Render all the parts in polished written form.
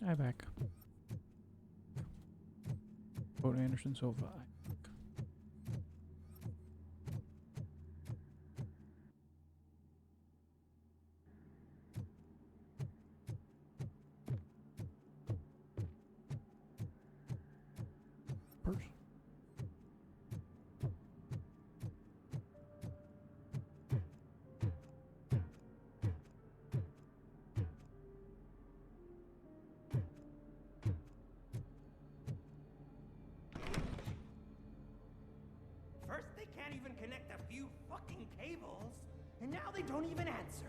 I back. Vote Anderson Silva. Purse. First, they can't even connect a few fucking cables, and now they don't even answer.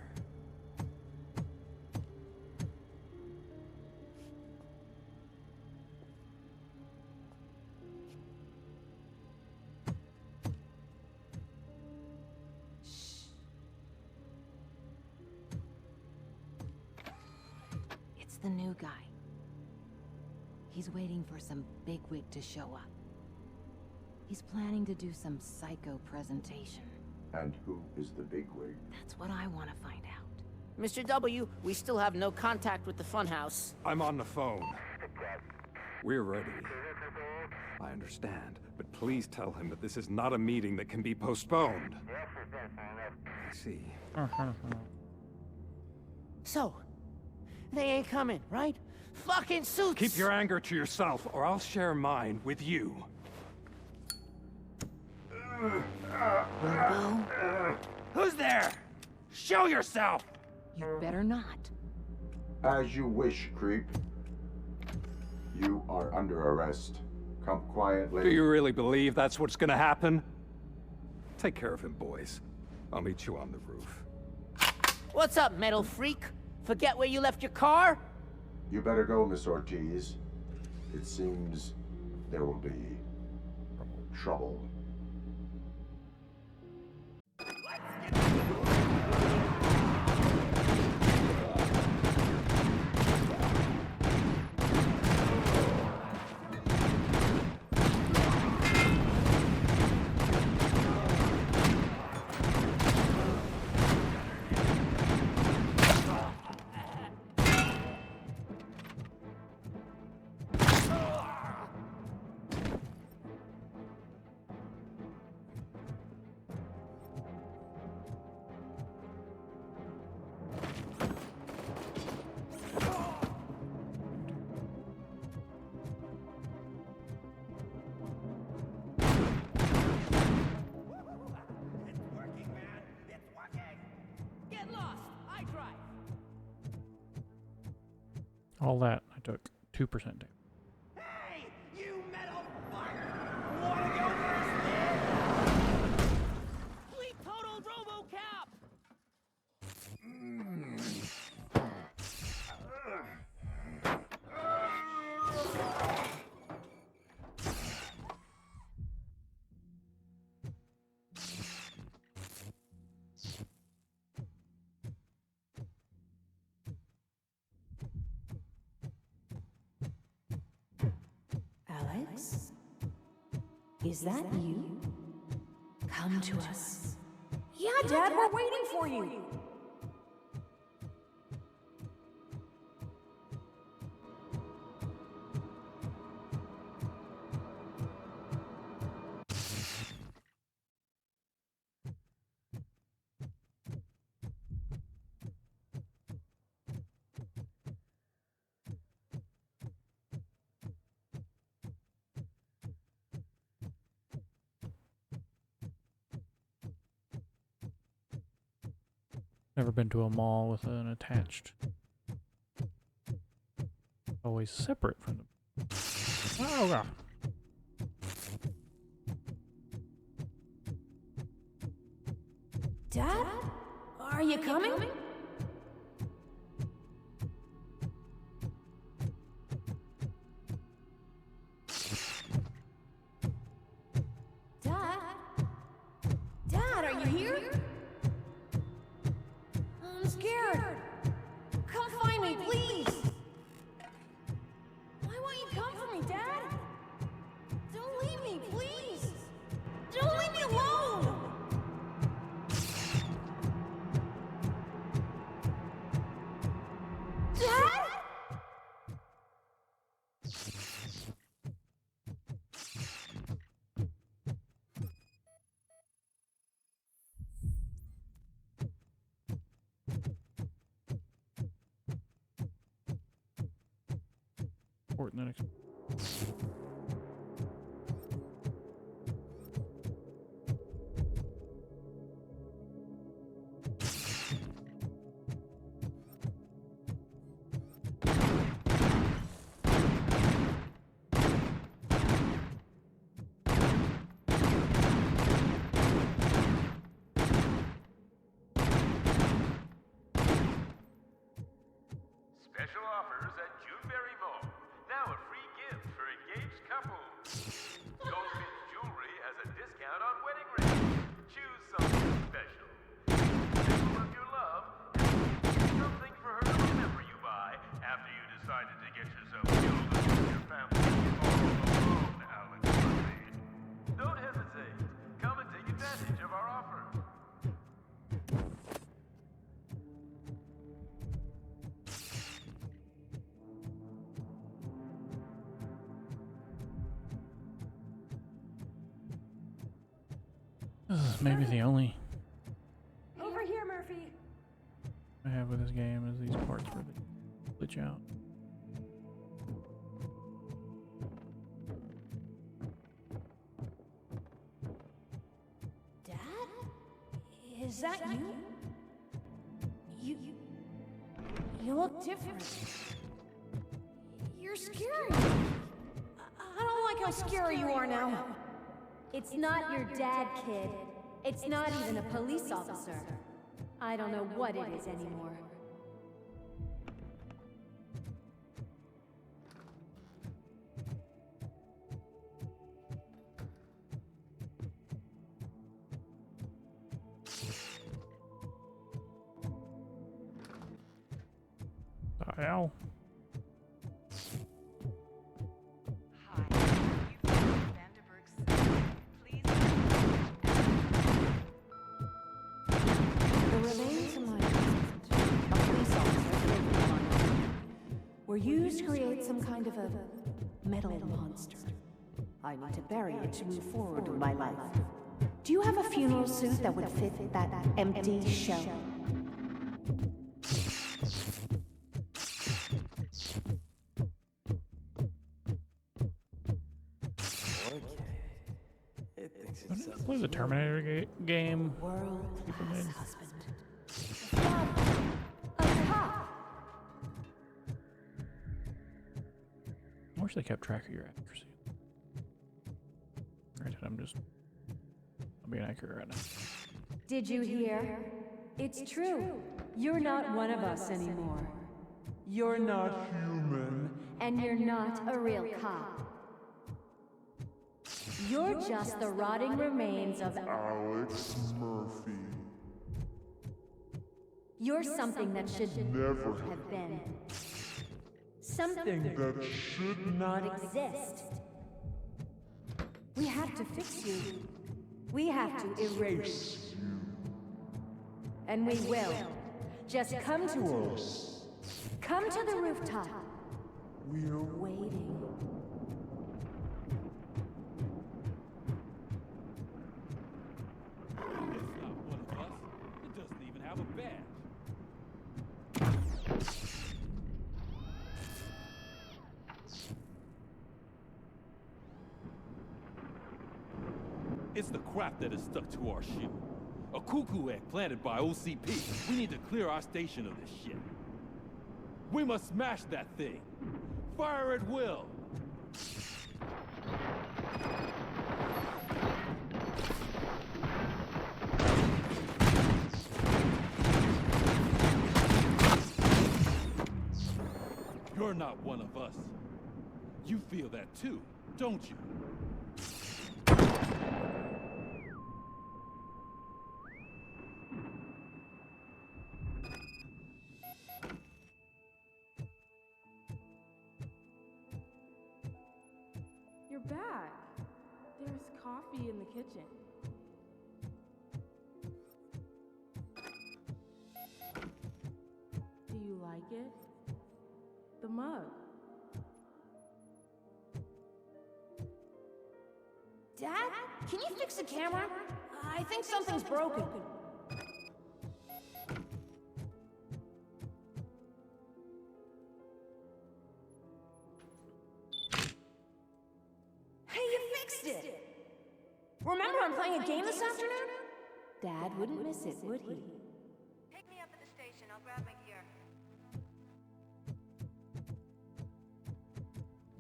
It's the new guy. He's waiting for some bigwig to show up. He's planning to do some psycho presentation. And who is the bigwig? That's what I want to find out. Mr. W, we still have no contact with the funhouse. I'm on the phone. We're ready. I understand, but please tell him that this is not a meeting that can be postponed. I see. So, they ain't coming, right? Fucking suits! Keep your anger to yourself, or I'll share mine with you. Robo, Who's there? Show yourself! you better not. As you wish, creep. You are under arrest. Come quietly. Do you really believe that's what's gonna happen? Take care of him, boys. I'll meet you on the roof. What's up, metal freak? Forget where you left your car? You better go, Miss Ortiz. It seems there will be trouble. All that I took 2% damage. Hey, you metal fucker! Wanna go first, man? We totaled Robocop! Alex? Is that you? Come to us. Yeah, Dad, we're waiting for you. Never been to a mall with an attached. Always separate from the. Oh god. Dad? Are you coming? Dad? Dad, are you here? I'm scared. Come find me, please. Why won't you come for me, Dad? Don't leave me, please. Don't leave me alone. Dad? important than expected. Special offers at Juneberry Mall. Now a free gift for engaged couples. Goldfinch Jewelry has a discount on wedding rings. Choose something special. Symbol of your love, and something for her to remember you by after you decided to get yourself killed and your family all alone, Alex Murphy. Don't hesitate. Come and take advantage of our offer. This is maybe the only Over here, Murphy. I have with this game is these parts where they glitch out. Dad? Is that you? You look different. You're scary. I don't like how scary you are now. It's not your dad, kid. It's not even a police officer. I don't know what it is anymore. Ow. The remains of my husband, a police officer living in London, were used to create some kind of a metal monster. I need to bury it to move forward in my life. Do you have a funeral suit that would fit that empty shell? When did I play the Terminator game? People made. World-class husband. I wish they kept track of your accuracy. Granted, I'm being accurate right now. Did you hear? It's true. You're not one of us anymore. You're not human. And you're not a real cop. You're just the rotting remains of Alex Murphy. You're something that should Never have been. Something that should not exist. We have to fix you. We have to erase you. And we will. Just come to us. Come to the rooftop. We're Waiting. It's not one of us. It doesn't even have a badge. It's the crap that is stuck to our ship. A cuckoo egg planted by OCP. We need to clear our station of this shit. We must smash that thing. Fire at will. You're not one of us. You feel that too, don't you? You're back. There's coffee in the kitchen. Do you like it? The mug. Dad, can you fix the camera? I think something's broken. playing a game this afternoon? Dad wouldn't miss it, would he? Pick me up at the station. I'll grab my gear.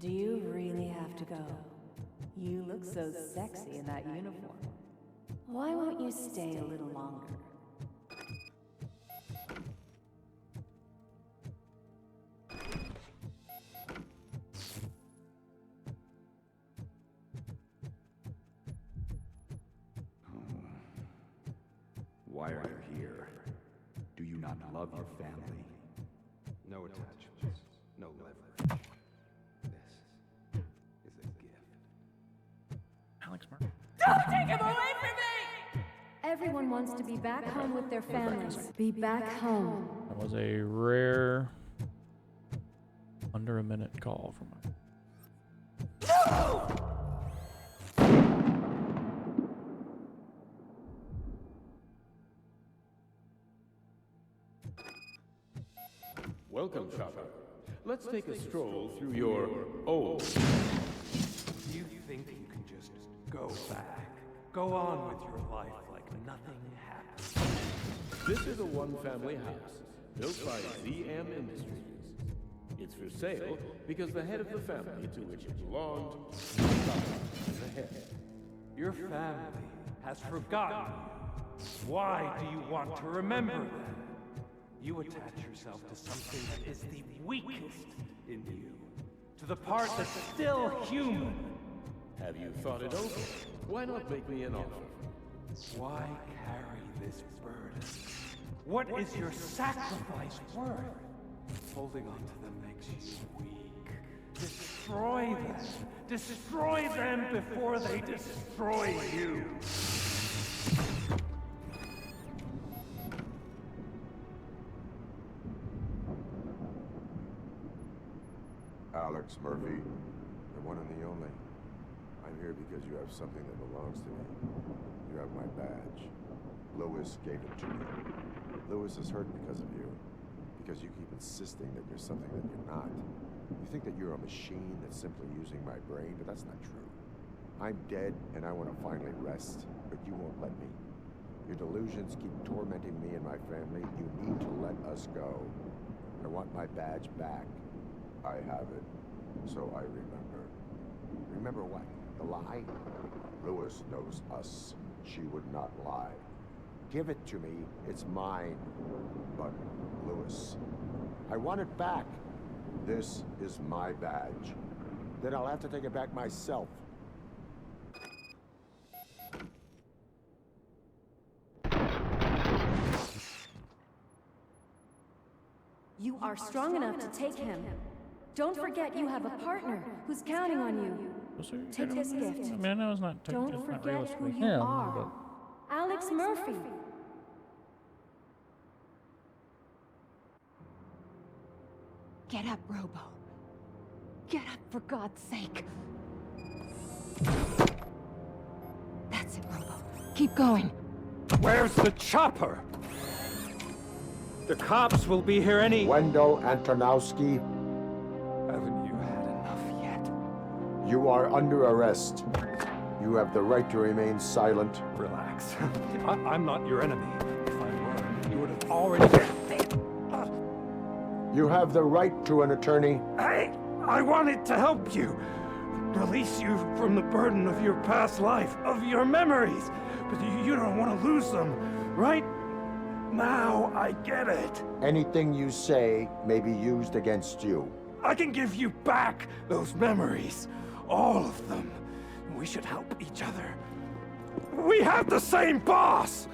Do you really have to go? You look so sexy in that uniform. Why won't you stay a little longer? Why are you here? Do you not love your family? No attachments, no leverage. This is a gift. Alex Murphy. Don't take him away from me! Everyone wants to be back home with their families. Be back home. That was a rare under a minute call from my. No! Welcome, Chopper. Let's take a stroll through your old. You think you can just go back? Go on with your life like nothing happened. This is a one-family house built by ZM Industries. It's for sale because the head of the family to which it belonged is the head. Your family has forgotten you. Why do you want to remember them? You attach yourself to something that is the weakest in you. To the part that's still human. Have you thought it over? Why not make me an offer? Why carry this burden? What is your sacrifice worth? Holding on to them makes you weak. Destroy them. Destroy them before they destroy you. Alex Murphy, the one and the only. I'm here because you have something that belongs to me. You have my badge. Lewis gave it to me. Lewis is hurt because of you. Because you keep insisting that you're something that you're not. You think that you're a machine that's simply using my brain, but that's not true. I'm dead, and I want to finally rest, but you won't let me. Your delusions keep tormenting me and my family. You need to let us go. I want my badge back. I have it, so I remember. Remember what? The lie? Lewis knows us. She would not lie. Give it to me. It's mine. But, Lewis, I want it back. This is my badge. Then I'll have to take it back myself. You are strong enough to take him. Don't forget you have a partner who's counting on you. Take this gift. I mean, I know it's not. Don't it's not forget realistically who you him, are. but Alex Murphy. Get up, Robo. Get up, for God's sake. That's it, Robo. Keep going. Where's the chopper? The cops will be here any... Wendell Antonowski, Haven't you had enough yet? you are under arrest. You have the right to remain silent. Relax. I'm not your enemy. If I were, you would have already... You have the right to an attorney. I wanted to help you. Release you from the burden of your past life, of your memories. But you don't want to lose them, right? Now I get it. Anything you say may be used against you. I can give you back those memories. All of them. We should help each other. We have the same boss!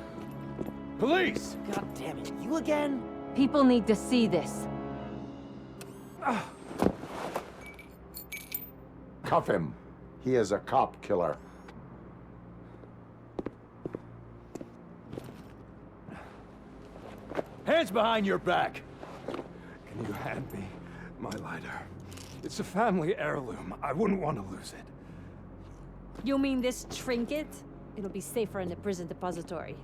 Police! God damn it, you again? People need to see this. Cuff him. He is a cop killer. Hands behind your back! Can you hand me my lighter? It's a family heirloom. I wouldn't want to lose it. You mean this trinket? It'll be safer in the prison depository.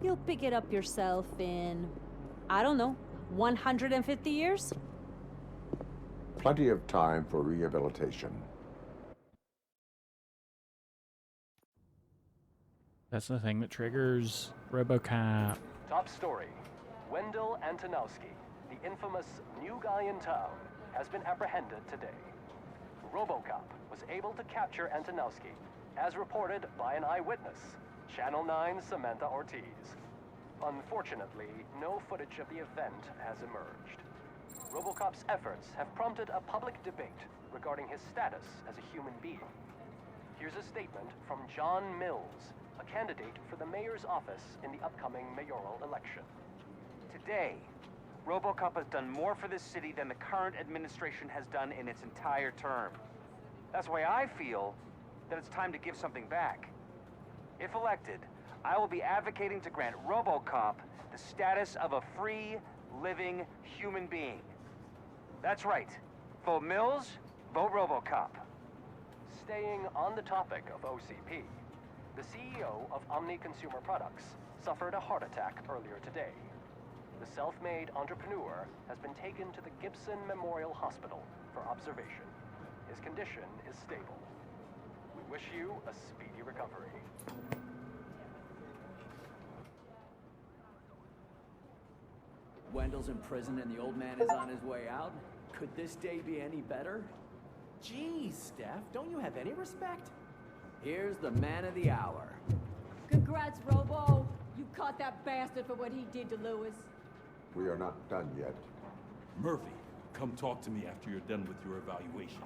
You'll pick it up yourself in, I don't know, 150 years? Plenty of time for rehabilitation. That's the thing that triggers Robocop. Top story. Wendell Antonowski, the infamous new guy in town, has been apprehended today. Robocop was able to capture Antonowski, as reported by an eyewitness, Channel 9's Samantha Ortiz. Unfortunately, no footage of the event has emerged. Robocop's efforts have prompted a public debate regarding his status as a human being. Here's a statement from John Mills, a candidate for the mayor's office in the upcoming mayoral election. Today, Robocop has done more for this city than the current administration has done in its entire term. That's why I feel that it's time to give something back. If elected, I will be advocating to grant Robocop the status of a free, living human being. That's right. Vote Mills, vote Robocop. Staying on the topic of OCP, the CEO of Omni Consumer Products suffered a heart attack earlier today. The self-made entrepreneur has been taken to the Gibson Memorial Hospital for observation. His condition is stable. We wish you a speedy recovery. Wendell's in prison and the old man is on his way out. Could this day be any better? Geez, Steph, don't you have any respect? Here's the man of the hour. Congrats, Robo. You caught that bastard for what he did to Lewis. We are not done yet. Murphy, come talk to me after you're done with your evaluation.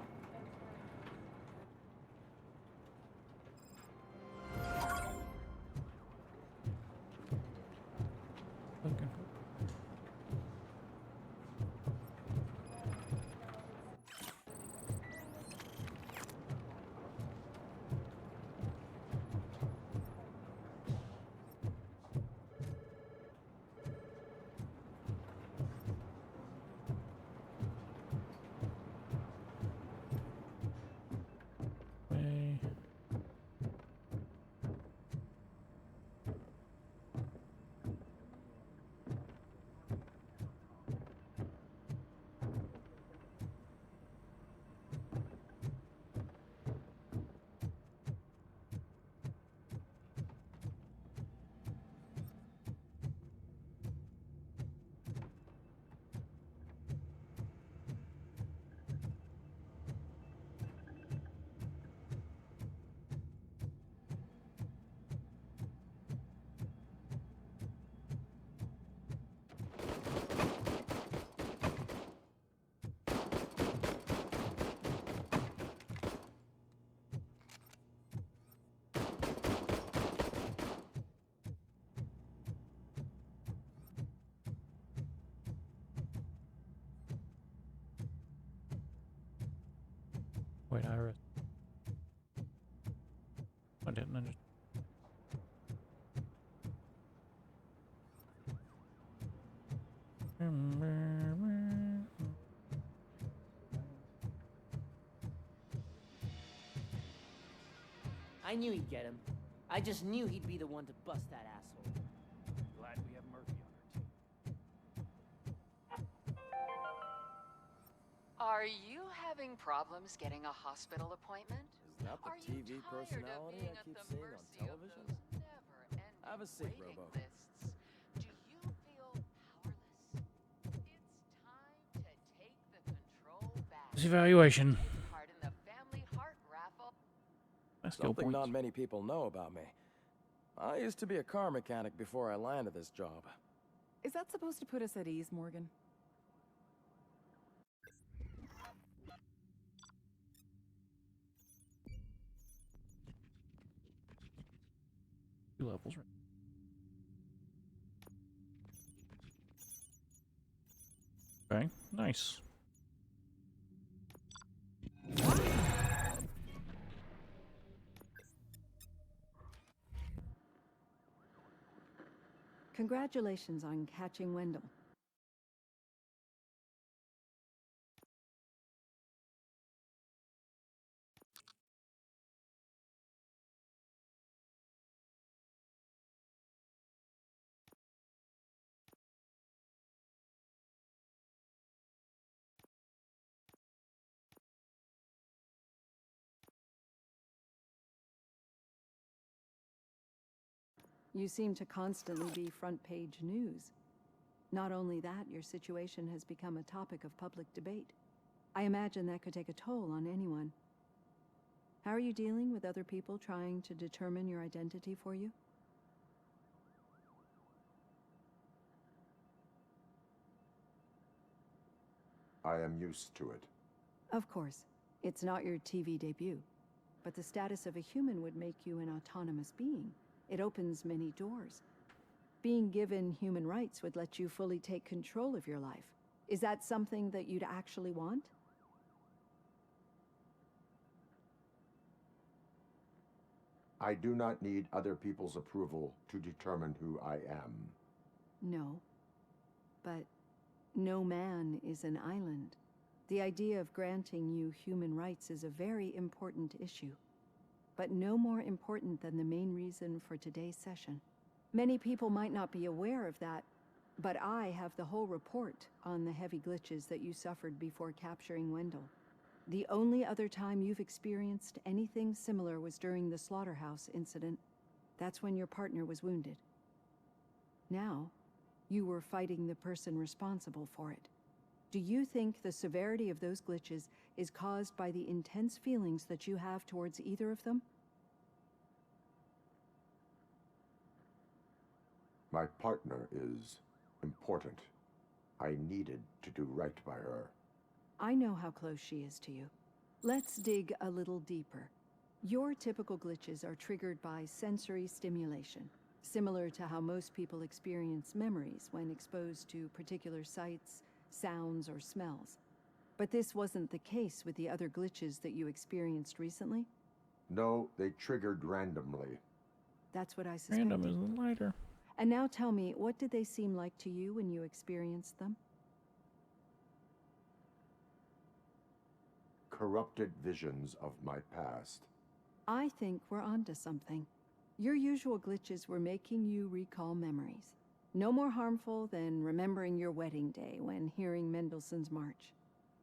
Wait, Iris. I didn't understand. I knew he'd get him. I just knew he'd be the one to bust that asshole. Glad we have Murphy on our team. Are you having problems getting a hospital appointment? Is that the TV personality I keep seeing on television? Have a seat, Robo. Do you feel powerless? It's time to take the control back. This evaluation. Part in the family heart raffle. Something not many people know about me. I used to be a car mechanic before I landed this job. Is that supposed to put us at ease, Morgan? Two levels, right? Okay, nice. Congratulations on catching Wendell. You seem to constantly be front-page news. Not only that, your situation has become a topic of public debate. I imagine that could take a toll on anyone. How are you dealing with other people trying to determine your identity for you? I am used to it. Of course. It's not your TV debut. But the status of a human would make you an autonomous being. It opens many doors. Being given human rights would let you fully take control of your life. Is that something that you'd actually want? I do not need other people's approval to determine who I am. No. But no man is an island. The idea of granting you human rights is a very important issue. But no more important than the main reason for today's session. Many people might not be aware of that, but I have the whole report on the heavy glitches that you suffered before capturing Wendell. The only other time you've experienced anything similar was during the slaughterhouse incident. That's when your partner was wounded. Now, you were fighting the person responsible for it. Do you think the severity of those glitches is caused by the intense feelings that you have towards either of them? My partner is important. I needed to do right by her. I know how close she is to you. Let's dig a little deeper. Your typical glitches are triggered by sensory stimulation, similar to how most people experience memories when exposed to particular sights, sounds, or smells. But this wasn't the case with the other glitches that you experienced recently? No, they triggered randomly. That's what I suspected. Random is the lighter. And now tell me, what did they seem like to you when you experienced them? Corrupted visions of my past. I think we're onto something. Your usual glitches were making you recall memories. No more harmful than remembering your wedding day when hearing Mendelssohn's March.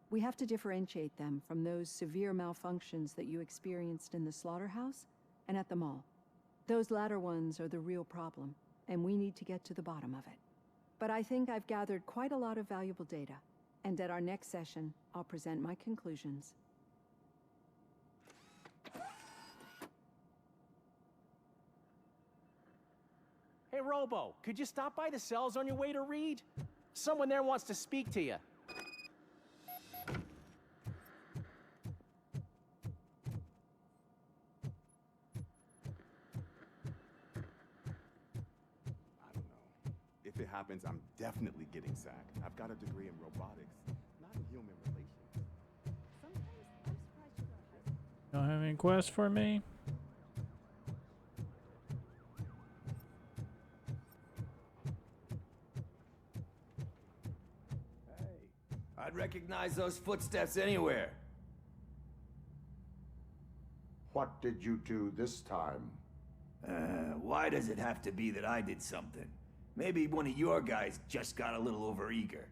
We have to differentiate them from those severe malfunctions that you experienced in the slaughterhouse and at the mall. Those latter ones are the real problem, and we need to get to the bottom of it. But I think I've gathered quite a lot of valuable data, and at our next session, I'll present my conclusions. Hey, Robo, could you stop by the cells on your way to read? Someone there wants to speak to you. If it happens, I'm definitely getting sacked. I've got a degree in robotics, not in human relations. Don't have any quests for me? I'd recognize those footsteps anywhere. What did you do this time? Why does it have to be that I did something? Maybe one of your guys just got a little overeager.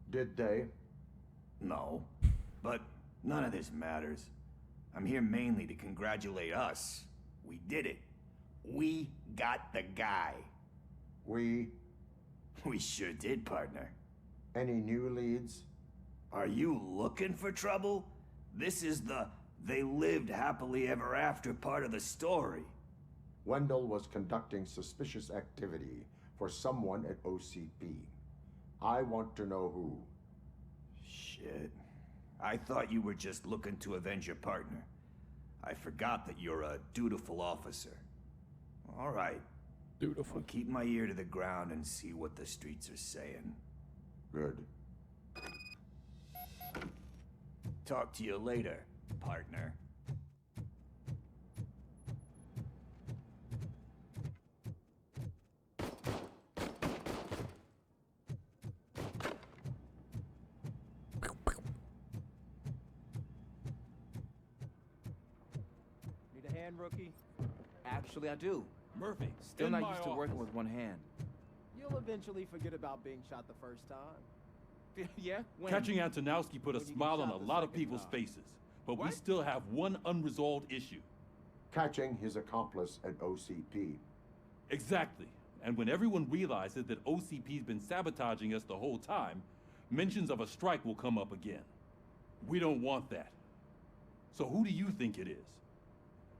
Did they? No, but none of this matters. I'm here mainly to congratulate us. We did it. We got the guy. We sure did, partner. Any new leads? Are you looking for trouble? This is the they lived happily ever after part of the story. Wendell was conducting suspicious activity for someone at OCP. I want to know who. Shit. I thought you were just looking to avenge your partner. I forgot that you're a dutiful officer. All right. Dutiful. I'll keep my ear to the ground and see what the streets are saying. Good. Talk to you later, partner. Need a hand, rookie? Actually, I do. Murphy, Still in not my used to working office. with one hand. You'll eventually forget about being shot the first time. Yeah? When? Catching Antonowski put a When you get smile on shot a the lot of second people's time. faces, but we What? still have one unresolved issue. Catching his accomplice at OCP. Exactly. And when everyone realizes that OCP's been sabotaging us the whole time, mentions of a strike will come up again. We don't want that. So who do you think it is?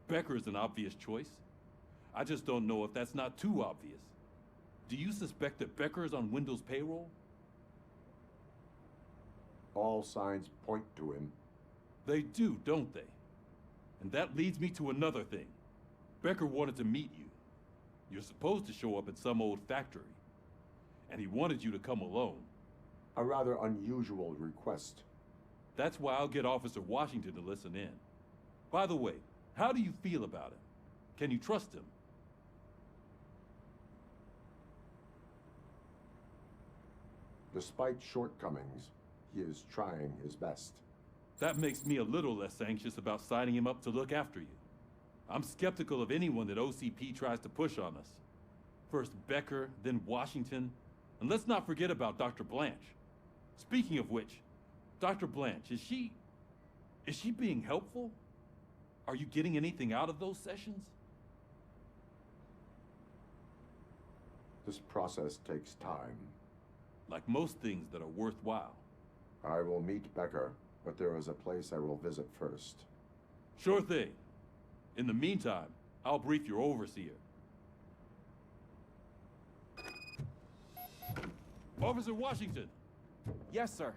Becker is an obvious choice. I just don't know if that's not too obvious. Do you suspect that Becker is on Wendell's payroll? All signs point to him. They do, don't they? And that leads me to another thing. Becker wanted to meet you. You're supposed to show up at some old factory. And he wanted you to come alone. A rather unusual request. That's why I'll get Officer Washington to listen in. By the way, how do you feel about him? Can you trust him? Despite shortcomings, he is trying his best. That makes me a little less anxious about signing him up to look after you. I'm skeptical of anyone that OCP tries to push on us. First Becker, then Washington, and let's not forget about Dr. Blanche. Speaking of which, Dr. Blanche, is she being helpful? Are you getting anything out of those sessions? This process takes time. Like most things that are worthwhile. I will meet Becker, but there is a place I will visit first. Sure thing. In the meantime, I'll brief your overseer. Officer Washington! Yes, sir.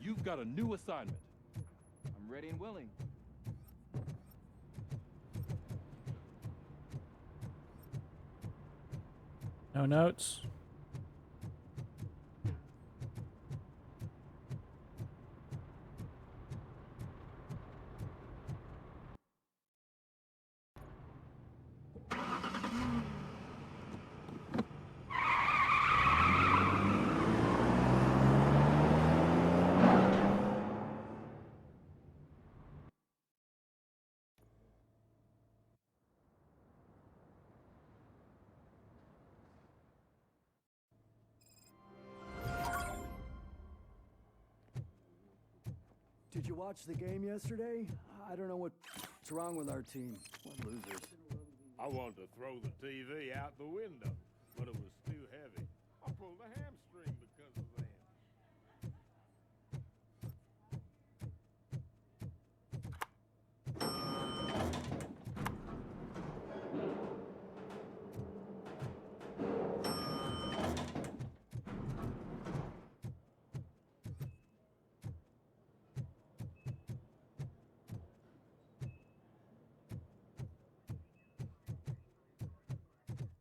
You've got a new assignment. I'm ready and willing. No notes. Did you watch the game yesterday? I don't know what's wrong with our team. What losers. I wanted to throw the TV out the window, but it was too heavy. I pulled a hamstring because of that.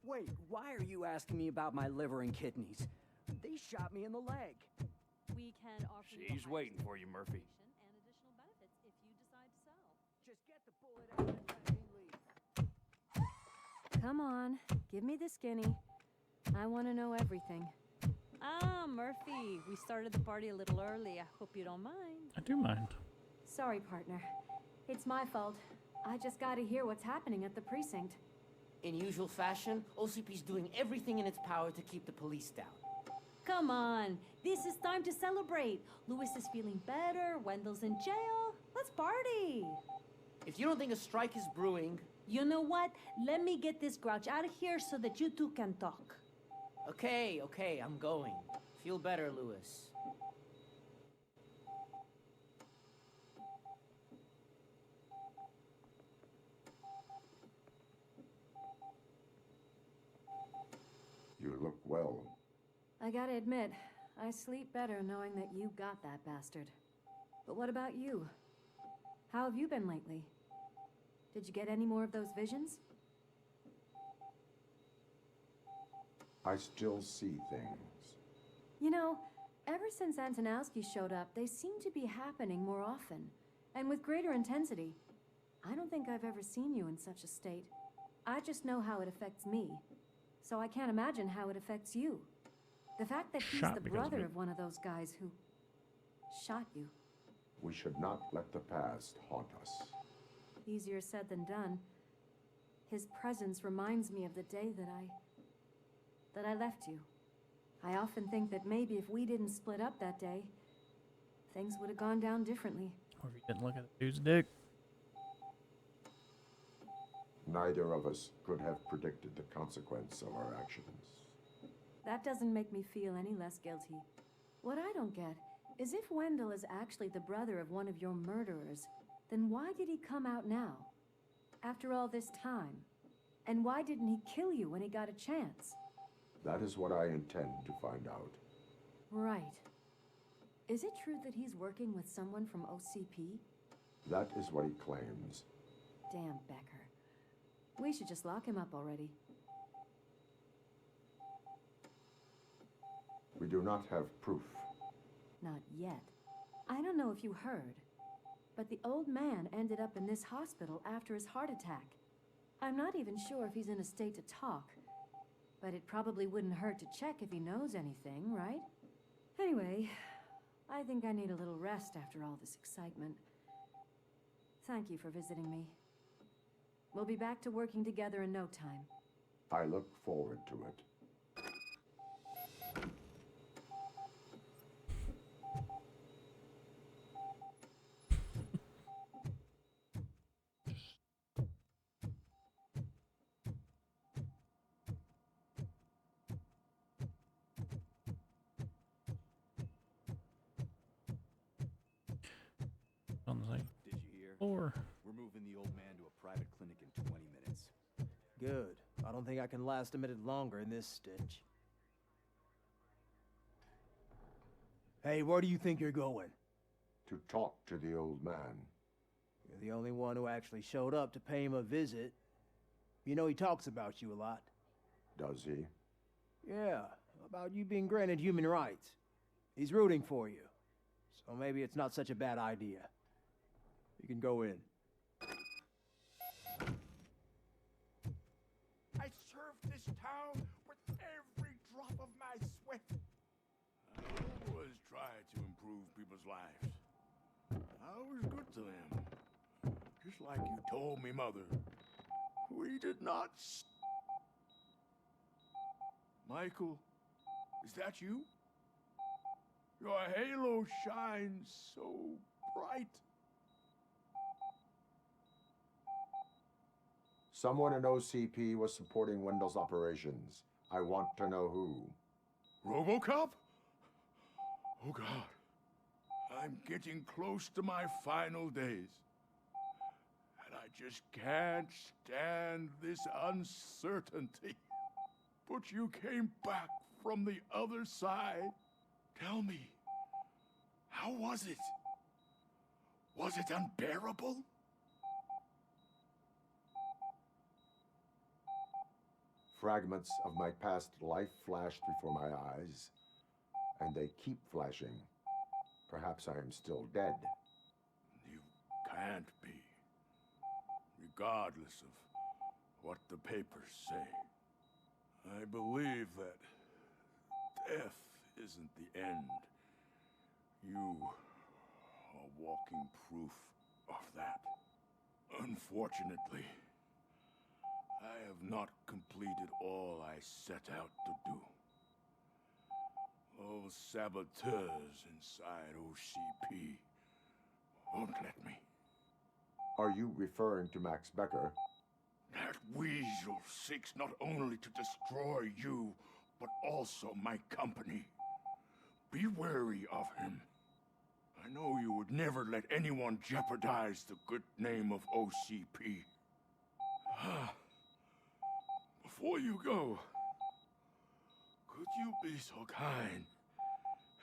Wait, why are you asking me about my liver and kidneys? They shot me in the leg. We can offer you She's waiting for you, Murphy. and additional benefits if you decide to sell. Just get the bullet out and let me leave. Come on, give me the skinny. I want to know everything. Ah, Murphy, we started the party a little early. I hope you don't mind. I do mind. Sorry, partner. It's my fault. I just gotta hear what's happening at the precinct. In usual fashion, OCP's doing everything in its power to keep the police down. Come on, this is time to celebrate. Louis is feeling better, Wendell's in jail. Let's party. If you don't think a strike is brewing... You know what? Let me get this grouch out of here so that you two can talk. Okay, I'm going. Feel better, Louis. You look well. I gotta admit, I sleep better knowing that you got that bastard. But what about you? How have you been lately? Did you get any more of those visions? I still see things. You know, ever since Antonowski showed up, they seem to be happening more often, and with greater intensity. I don't think I've ever seen you in such a state. I just know how it affects me, so I can't imagine how it affects you. The fact that he's Shot the because of brother it. of one of those guys who shot you. We should not let the past haunt us. Easier said than done. His presence reminds me of the day that I left you. I often think that maybe if we didn't split up that day, things would have gone down differently. Or if you didn't look at the dude's dick. Neither of us could have predicted the consequence of our actions. That doesn't make me feel any less guilty. What I don't get is if Wendell is actually the brother of one of your murderers, then why did he come out now? After all this time? And why didn't he kill you when he got a chance? That is what I intend to find out. Right. Is it true that he's working with someone from OCP? That is what he claims. Damn Becker. We should just lock him up already. We do not have proof. Not yet. I don't know if you heard, but the old man ended up in this hospital after his heart attack. I'm not even sure if he's in a state to talk, but it probably wouldn't hurt to check if he knows anything, right? Anyway, I think I need a little rest after all this excitement. Thank you for visiting me. We'll be back to working together in no time. I look forward to it. On the thing. Did you hear? Or We're moving the old man to a private clinic in 20 minutes. Good. I don't think I can last a minute longer in this stench. Hey, where do you think you're going? To talk to the old man. You're the only one who actually showed up to pay him a visit. You know he talks about you a lot. Does he? Yeah, about you being granted human rights. He's rooting for you. So maybe it's not such a bad idea. You can go in. I served this town with every drop of my sweat. I always try to improve people's lives. I was good to them. Just like you told me, Mother. We did not. Michael, is that you? Your halo shines so bright. Someone in OCP was supporting Wendell's operations. I want to know who. Robocop? Oh God. I'm getting close to my final days. And I just can't stand this uncertainty. But you came back from the other side. Tell me, how was it? Was it unbearable? Fragments of my past life flashed before my eyes, and they keep flashing. Perhaps I am still dead. You can't be. Regardless of what the papers say. I believe that death isn't the end. You are walking proof of that. Unfortunately, I have not completed all I set out to do. Those saboteurs inside OCP won't let me. Are you referring to Max Becker? That weasel seeks not only to destroy you, but also my company. Be wary of him. I know you would never let anyone jeopardize the good name of OCP. Before you go, could you be so kind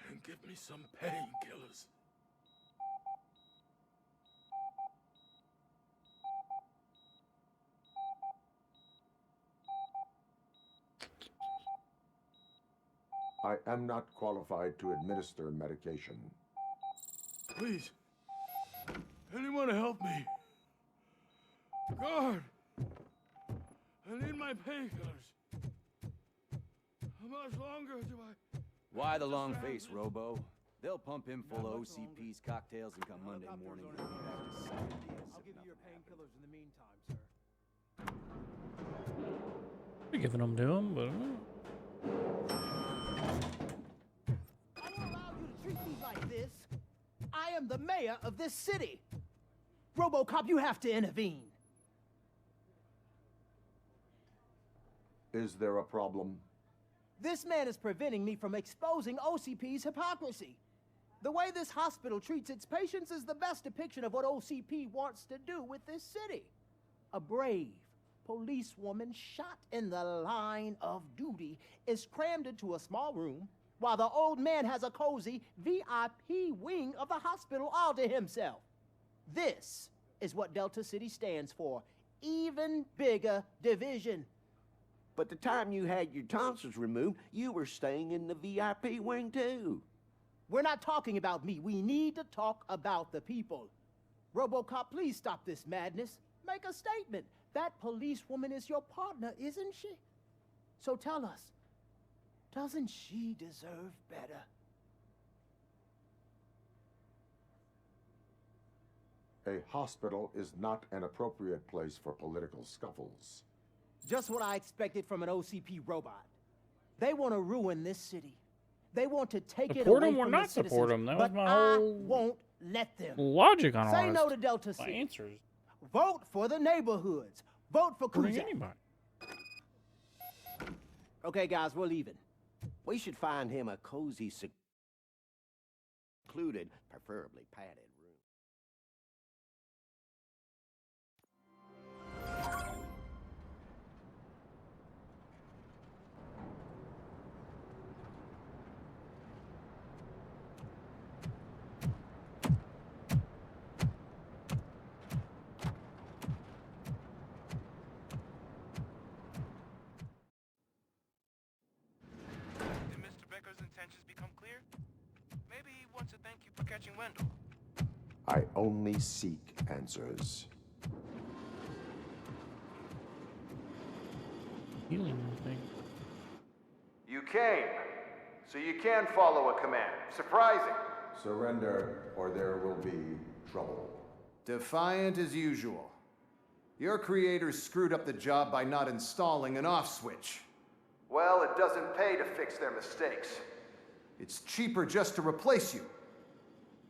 and give me some painkillers? I am not qualified to administer medication. Please, anyone help me? Guard! I need my painkillers. How much longer do I... Why the long face, Robo? They'll pump him full of OCP's cocktails and come Monday morning he'll be back to Saturday. I'll give you your painkillers in the meantime, sir. we're giving them to him, but I don't allow you to treat me like this. I am the mayor of this city. Robocop, you have to intervene. Is there a problem? This man is preventing me from exposing OCP's hypocrisy. The way this hospital treats its patients is the best depiction of what OCP wants to do with this city. A brave policewoman shot in the line of duty is crammed into a small room while the old man has a cozy VIP wing of the hospital all to himself. This is what Delta City stands for. Even bigger division. But the time you had your tonsils removed, you were staying in the VIP wing too. We're not talking about me. We need to talk about the people. Robocop, please stop this madness. Make a statement. That policewoman is your partner, isn't she? So tell us, doesn't she deserve better? A hospital is not an appropriate place for political scuffles. Just what I expected from an OCP robot. They want to ruin this city. They want to take it away from the citizens. Support him. That was but my I whole won't let them. logic on all Say this. no to Delta City. Answers. Vote for the neighborhoods. Vote for Kuzak. Anybody. Okay, guys, we're leaving. We should find him a cozy, secluded, preferably padded room. Catching Wendell. I only seek answers. Healing thing. You came, so you can follow a command. Surprising. Surrender, or there will be trouble. Defiant as usual. Your creators screwed up the job by not installing an off switch. Well, it doesn't pay to fix their mistakes. It's cheaper just to replace you.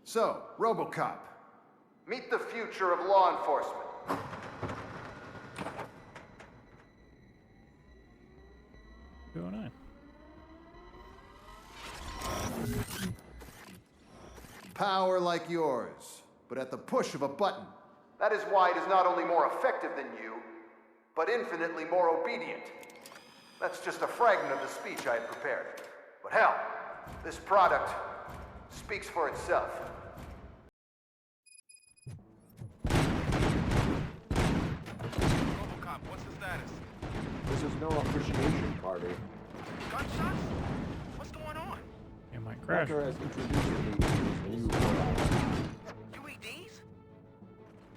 So, Robocop. Meet the future of law enforcement. What's going on? Power like yours, but at the push of a button. That is why it is not only more effective than you, but infinitely more obedient. That's just a fragment of the speech I had prepared. But hell, this product speaks for itself. Robocop, what's the status? This is no appreciation party. Gunshots? What's going on? It might crash. Becker has introduced me to his new robot. UEDs?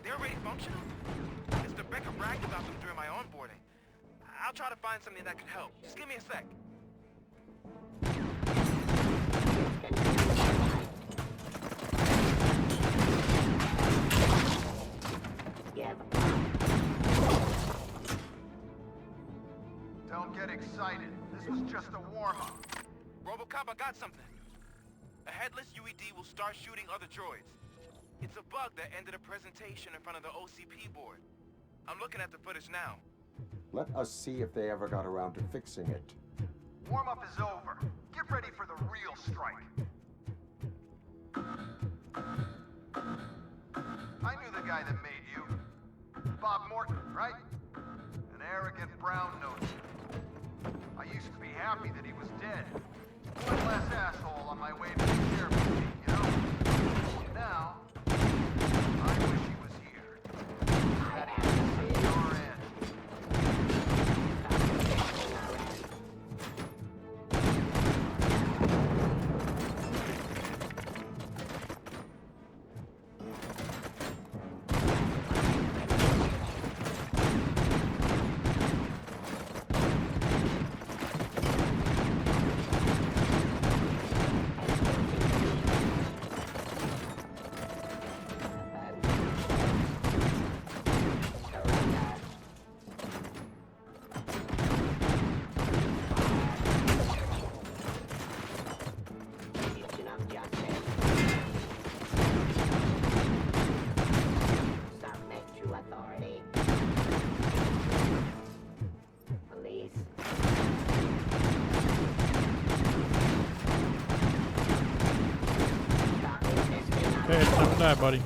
They're already functional? Mr. Becker bragged about them during my onboarding. I'll try to find something that could help. Just give me a sec. Don't get excited. This was just a warm-up. Robocop, I got something. A headless UED will start shooting other droids. It's a bug that ended a presentation in front of the OCP board. I'm looking at the footage now. Let us see if they ever got around to fixing it. Warm-up is over. Get ready for the real strike. I knew the guy that made you. Bob Morton, right? An arrogant brown-nosed. I used to be happy that he was dead. One less asshole on my way to the sheriff's seat, you know? Now, I wish he was here. That he had seen your end. Okay, it's time to die, buddy.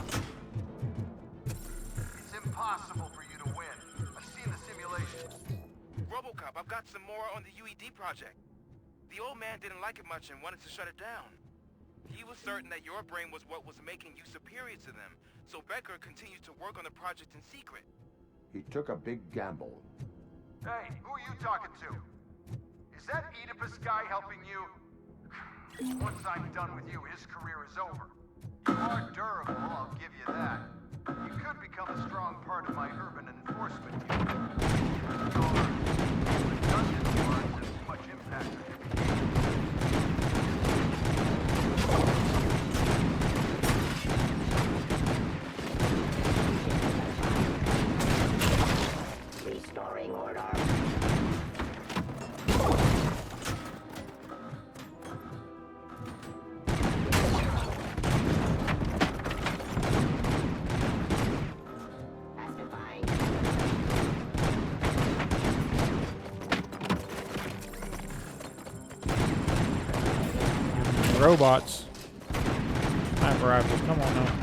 It's impossible for you to win. I've seen the simulations. Robocop, I've got some more on the UED project. The old man didn't like it much and wanted to shut it down. He was certain that your brain was what was making you superior to them, so Becker continued to work on the project in secret. He took a big gamble. Hey, who are you talking to? Is that Oedipus guy helping you? Once I'm done with you, his career is over. You are durable, I'll give you that. You could become a strong part of my urban enforcement unit. However, redundant words have too much impact on your behavior. Restoring order. Robots. Sniper rifles. Come on now.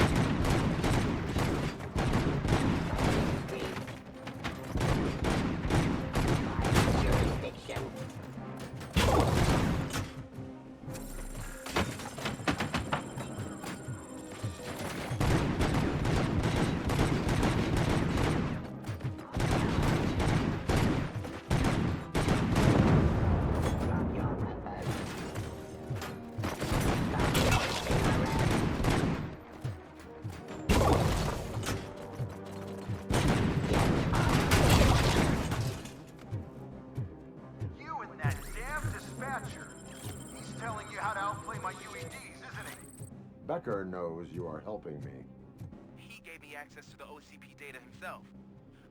Becker knows you are helping me. He gave me access to the OCP data himself.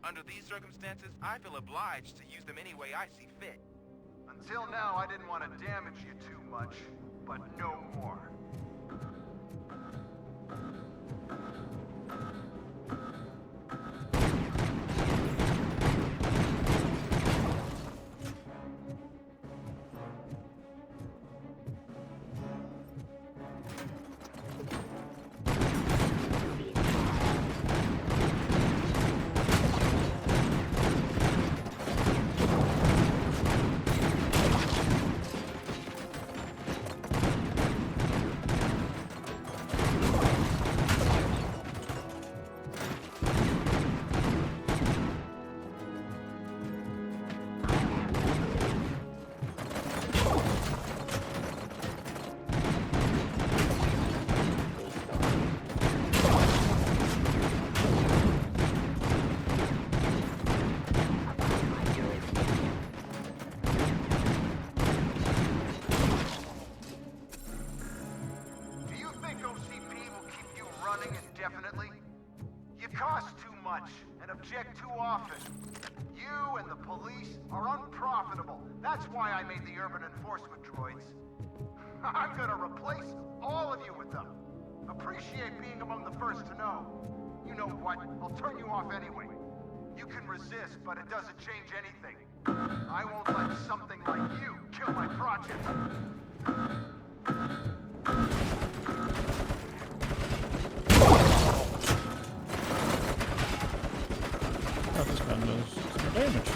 Under these circumstances, I feel obliged to use them any way I see fit. Until now, I didn't want to damage you too much, but no more. Too often. You and the police are unprofitable. That's why I made the urban enforcement droids. I'm gonna replace all of you with them. Appreciate being among the first to know. You know what? I'll turn you off anyway. You can resist, but it doesn't change anything. I won't let something like you kill my project. Oh, this gun does some damage.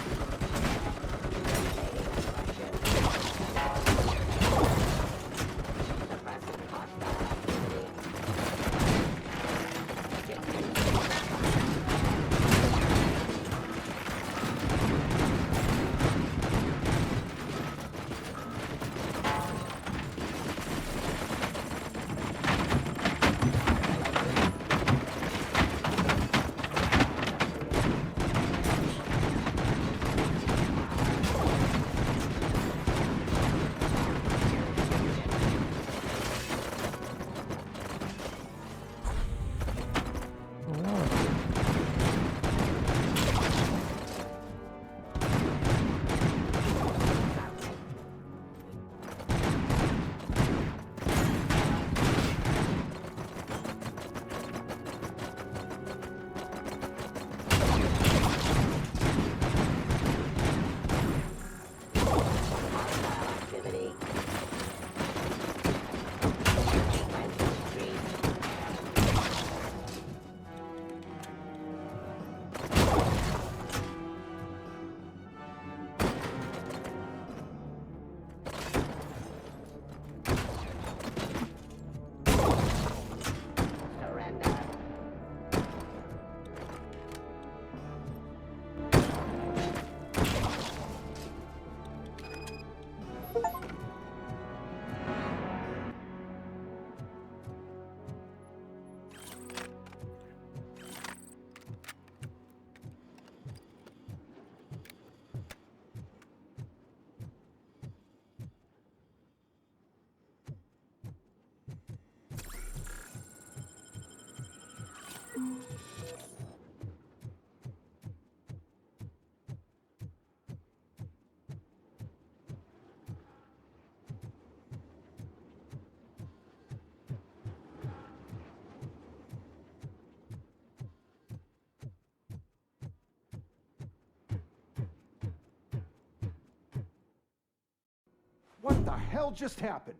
What the hell just happened?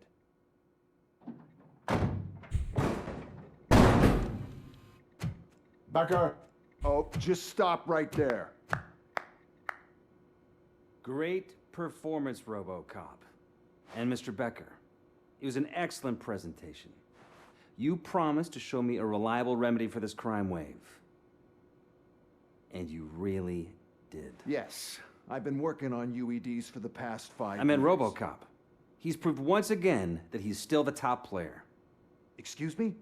Becker! Oh, just stop right there. Great performance, Robocop. And Mr. Becker, it was an excellent presentation. You promised to show me a reliable remedy for this crime wave. And you really did. Yes, I've been working on UEDs for the past 5 years. I meant Robocop. He's proved once again that he's still the top player. Excuse me?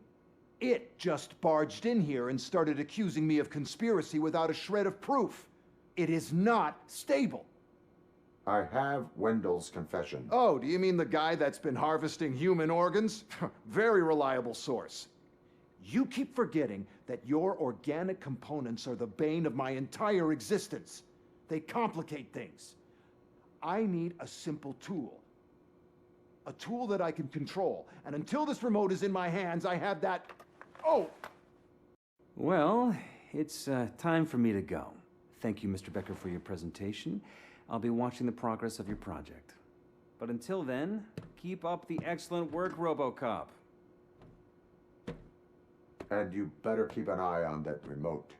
It just barged in here and started accusing me of conspiracy without a shred of proof. It is not stable. I have Wendell's confession. Oh, do you mean the guy that's been harvesting human organs? Very reliable source. You keep forgetting that your organic components are the bane of my entire existence. They complicate things. I need a simple tool. A tool that I can control. And until this remote is in my hands, I have that... Oh! Well, it's time for me to go. Thank you, Mr. Becker, for your presentation. I'll be watching the progress of your project. But until then, keep up the excellent work, Robocop. And you better keep an eye on that remote.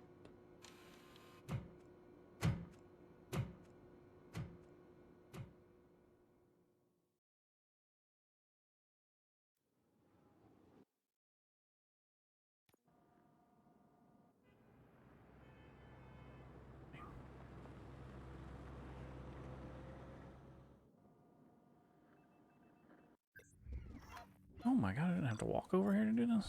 Oh my god, I didn't have to walk over here to do this.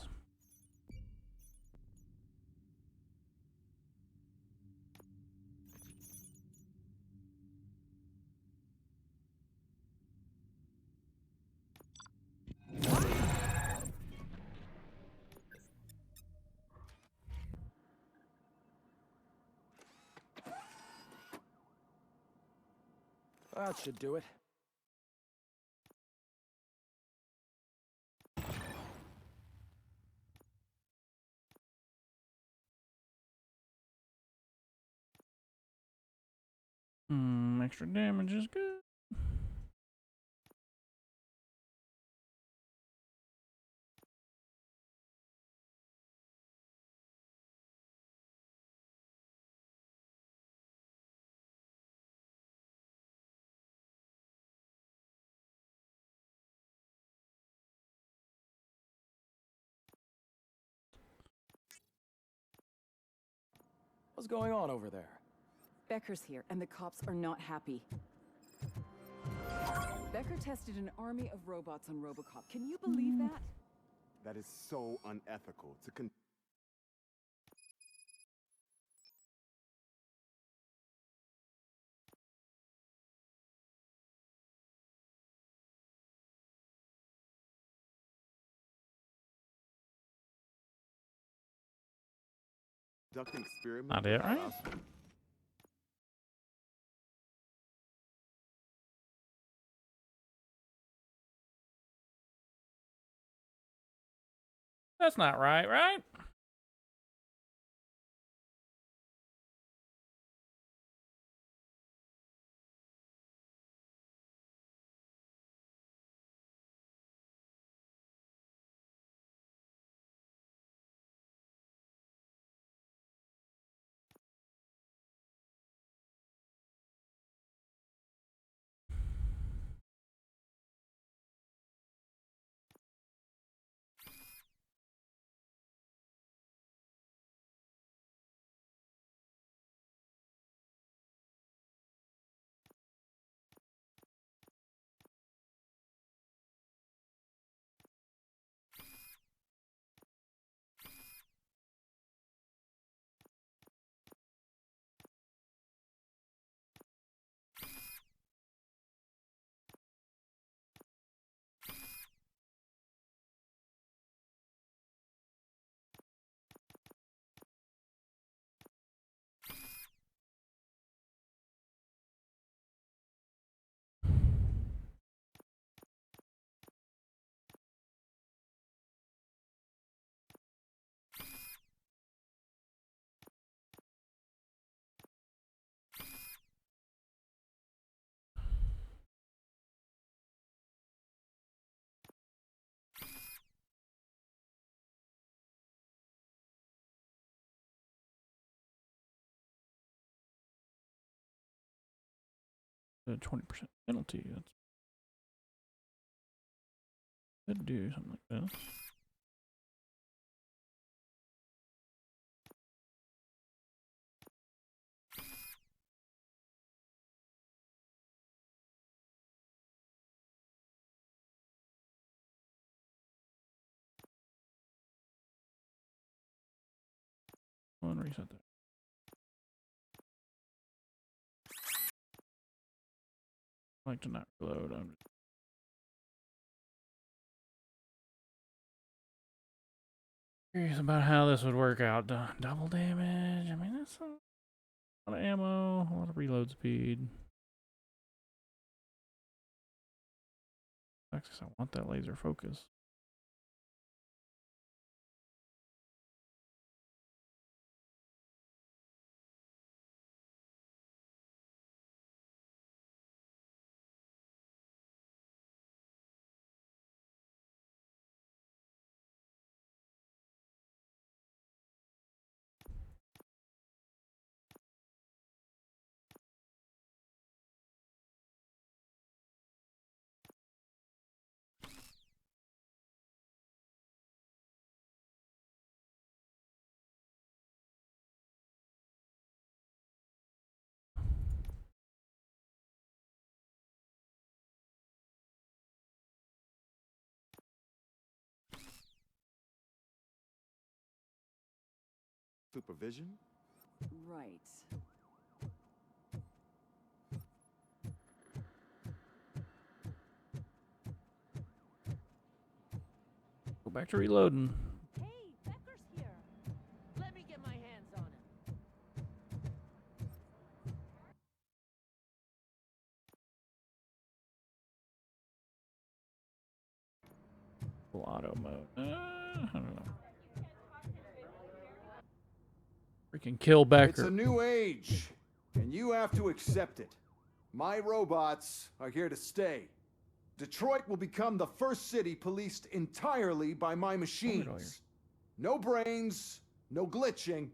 That should do it. Extra damage is good. What's going on over there? Becker's here, and the cops are not happy. Becker tested an army of robots on Robocop. Can you believe that? That is so unethical. Conducting experiments. Not it, right? That's not right, right? A 20% penalty. That's could do something like this. Come on, reset that. I like to not reload. I'm just curious about how this would work out. Double damage. I mean, that's a lot of ammo, a lot of reload speed. Actually, I want that laser focus. Supervision? Right. Go back to reloading. Hey, Becker's here. Let me get my hands on him. Full auto mode. I don't know. Freaking kill Becker. It's a new age, and you have to accept it. My robots are here to stay. Detroit will become the first city policed entirely by my machines. No brains, no glitching,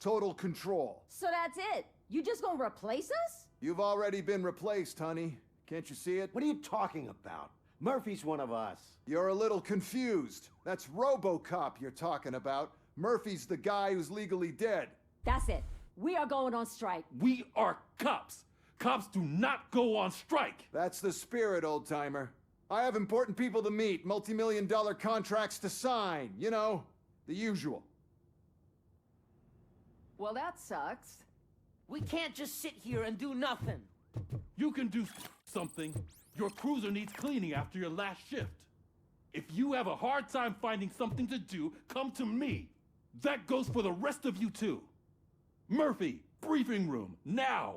total control. So that's it? You just gonna replace us? You've already been replaced, honey. Can't you see it? What are you talking about? Murphy's one of us. You're a little confused. That's Robocop you're talking about. Murphy's the guy who's legally dead. That's it. We are going on strike. We are cops. Cops do not go on strike. That's the spirit, old-timer. I have important people to meet, multi-million-dollar contracts to sign. You know, the usual. Well, that sucks. We can't just sit here and do nothing. You can do something. Your cruiser needs cleaning after your last shift. If you have a hard time finding something to do, come to me. That goes for the rest of you too. Murphy, briefing room, now!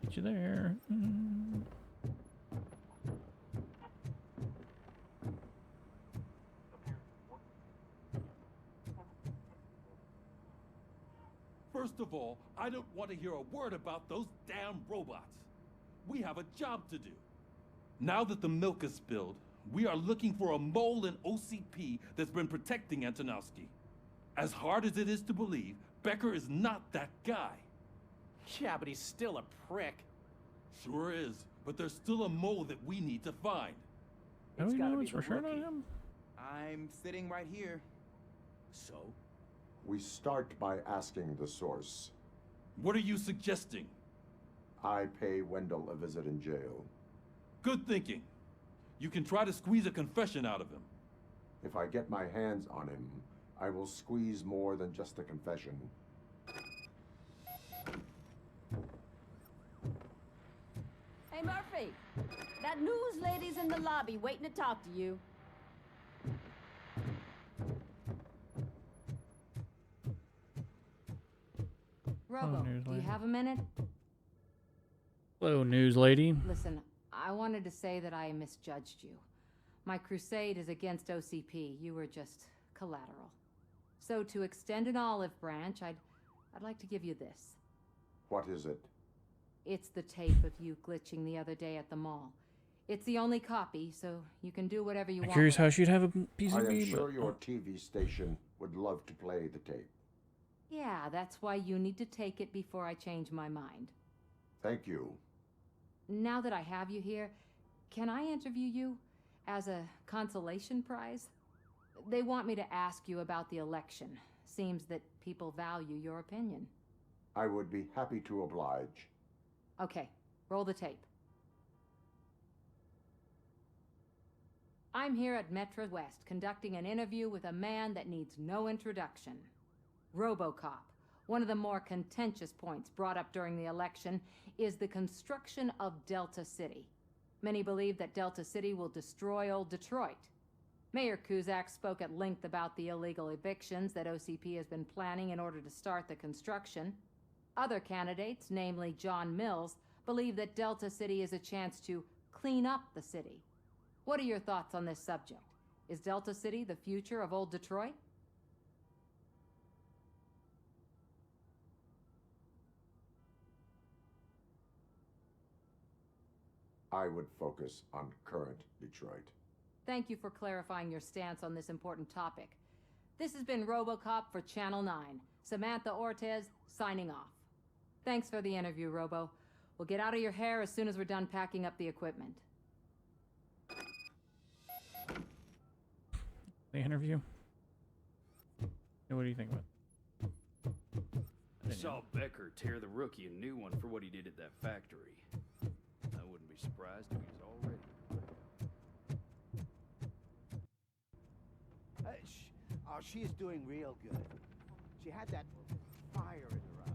Get you there. First of all, I don't want to hear a word about those damn robots. We have a job to do. Now that the milk is spilled, we are looking for a mole in OCP that's been protecting Antonowski. As hard as it is to believe, Becker is not that guy. Yeah, but he's still a prick. Sure is, but there's still a mole that we need to find. How do we know it's for sure on him? I'm sitting right here. So? We start by asking the source. What are you suggesting? I pay Wendell a visit in jail. Good thinking. You can try to squeeze a confession out of him. If I get my hands on him, I will squeeze more than just a confession. Hey, Murphy. That news lady's in the lobby waiting to talk to you. Robo, do you have a minute? Hello, news lady. Listen, I wanted to say that I misjudged you. My crusade is against OCP. You were just collateral. So to extend an olive branch, I'd like to give you this. What is it? It's the tape of you glitching the other day at the mall. It's the only copy, so you can do whatever you I'm want. curious how she'd have a piece I of am me, sure but your TV station would love to play the tape. Yeah, that's why you need to take it before I change my mind. Thank you. Now that I have you here, can I interview you as a consolation prize? They want me to ask you about the election. Seems that people value your opinion. I would be happy to oblige. Okay, roll the tape. I'm here at Metro West conducting an interview with a man that needs no introduction. Robocop. One of the more contentious points brought up during the election is the construction of Delta City. Many believe that Delta City will destroy old Detroit. Mayor Cusack spoke at length about the illegal evictions that OCP has been planning in order to start the construction. Other candidates, namely John Mills, believe that Delta City is a chance to clean up the city. What are your thoughts on this subject? Is Delta City the future of old Detroit? I would focus on current Detroit. Thank you for clarifying your stance on this important topic. This has been Robocop for Channel 9. Samantha Ortez, signing off. Thanks for the interview, Robo. We'll get out of your hair as soon as we're done packing up the equipment. The interview? What do you think about it? I saw Becker tear the rookie a new one for what he did at that factory. I wouldn't be surprised if he was already. She is doing real good. She had that fire in her eyes.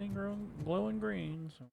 Thing glowing green, so.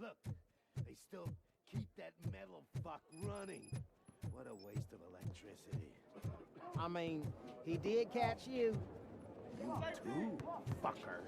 Look, they still keep that metal fuck running. What a waste of electricity. I mean, he did catch you. You too, fucker.